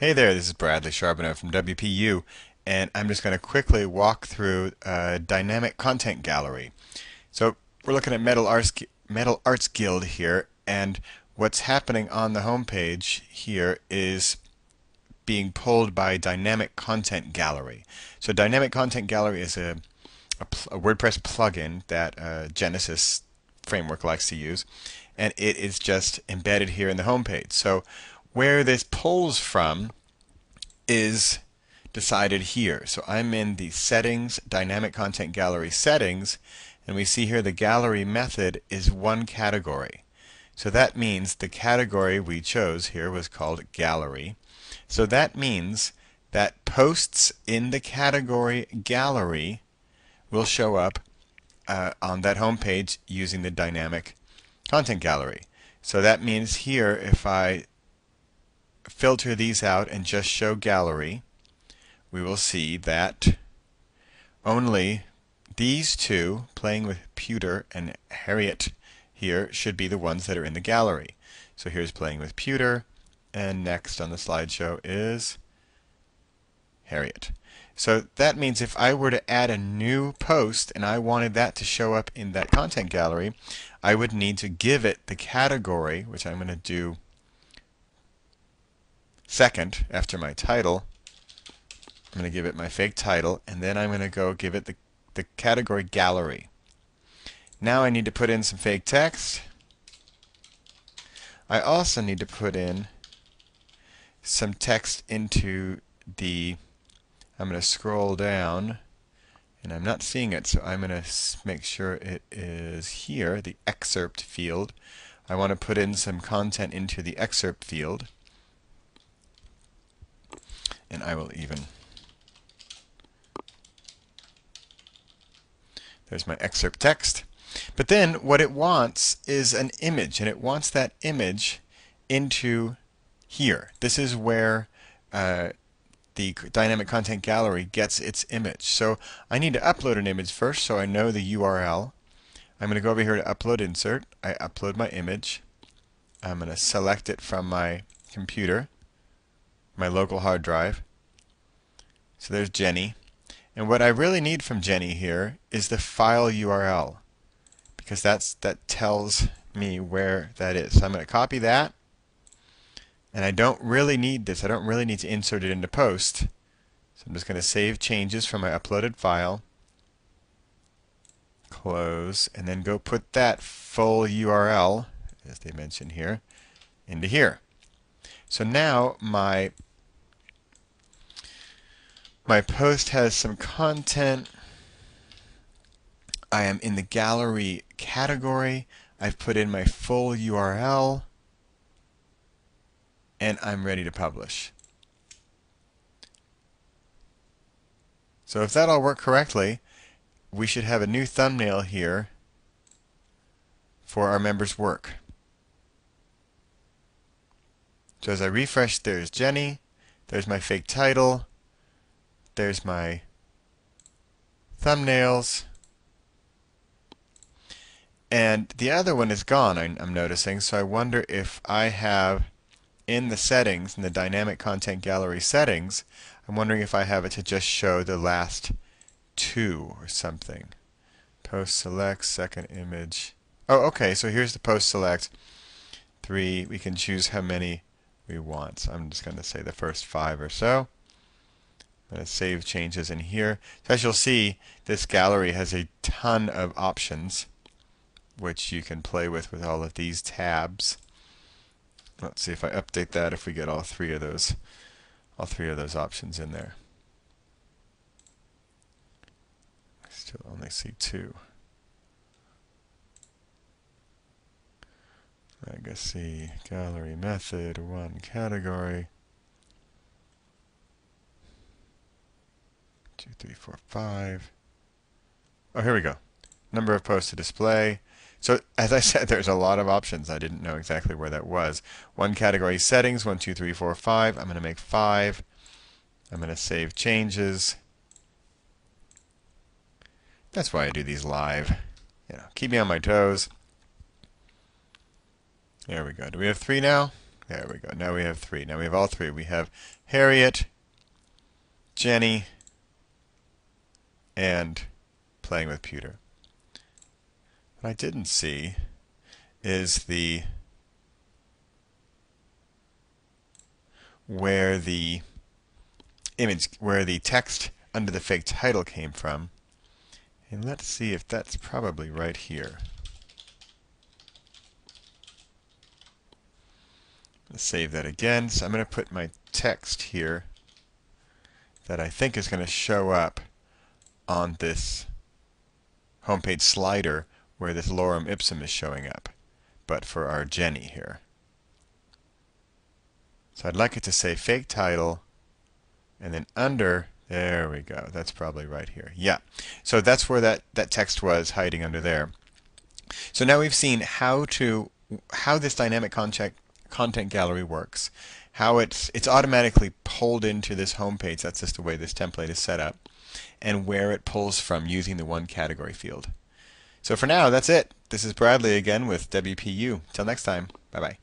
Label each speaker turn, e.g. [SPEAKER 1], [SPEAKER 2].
[SPEAKER 1] Hey there, this is Bradley Charbonneau from WPU, and I'm just going to quickly walk through a dynamic content gallery. So we're looking at Metal Arts Guild here, and what's happening on the home page here is being pulled by Dynamic Content Gallery. So Dynamic Content Gallery is a WordPress plugin that Genesis framework likes to use, and it is just embedded here in the home page. So where this pulls from is decided here. So I'm in the settings, dynamic content gallery settings, and we see here the gallery method is one category. So that means the category we chose here was called gallery. So that means that posts in the category gallery will show up on that home page using the dynamic content gallery. So that means here if I filter these out and just show gallery, we will see that only these two, Playing with Pewter and Harriet, here should be the ones that are in the gallery. So here's Playing with Pewter, and next on the slideshow is Harriet. So that means if I were to add a new post and I wanted that to show up in that content gallery, I would need to give it the category, which I'm going to do second after my title. I'm going to give it my fake title, and then I'm going to go give it the category gallery. Now I need to put in some fake text. I also need to put in some text into I'm going to scroll down, and I'm not seeing it, so I'm going to make sure it is here, the excerpt field. I want to put in some content into the excerpt field. And I will there's my excerpt text. But then what it wants is an image, and it wants that image into here. This is where the dynamic content gallery gets its image. So I need to upload an image first so I know the URL. I'm going to go over here to upload insert. I upload my image. I'm going to select it from my computer, my local hard drive. So there's Jenny. And what I really need from Jenny here is the file URL, because that tells me where that is. So I'm going to copy that. And I don't really need this. I don't really need to insert it into post. So I'm just going to save changes from my uploaded file. Close. And then go put that full URL, as they mention here, into here. So now my post has some content. I am in the gallery category. I've put in my full URL. And I'm ready to publish. So if that all worked correctly, we should have a new thumbnail here for our members' work. So as I refresh, there's Jenny, there's my fake title, there's my thumbnails, and the other one is gone, I'm noticing. So I wonder if I have in the settings, in the dynamic content gallery settings, I'm wondering if I have it to just show the last two or something. Post select, second image. Oh, okay, so here's the post select. 3, we can choose how many we want. So I'm just going to say the first 5 or so. I'm going to save changes in here. So as you'll see, this gallery has a ton of options, which you can play with all of these tabs. Let's see if I update that, if we get all three of those options in there. I still only see 2. Legacy, gallery method, 1 category. 2, 3, 4, 5. Oh, here we go. Number of posts to display. So as I said, there's a lot of options. I didn't know exactly where that was. 1 category settings, 1, 2, 3, 4, 5. I'm going to make 5. I'm going to save changes. That's why I do these live. Keep me on my toes. There we go. Do we have 3 now? There we go. Now we have 3. Now we have all 3. We have Harriet, Jenny, and playing with pewter. What I didn't see is where the text under the fake title came from. And let's see if that's probably right here. Let's save that again. So I'm going to put my text here that I think is going to show up on this homepage slider where this lorem ipsum is showing up, but for our Jenny here. So I'd like it to say fake title, and then under, there we go. That's probably right here. Yeah. So that's where that text was hiding under there. So now we've seen how this dynamic content gallery works, how it's automatically pulled into this home page. That's just the way this template is set up, and where it pulls from using the one category field. So for now, that's it. This is Bradley again with WPU. Till next time. Bye-bye.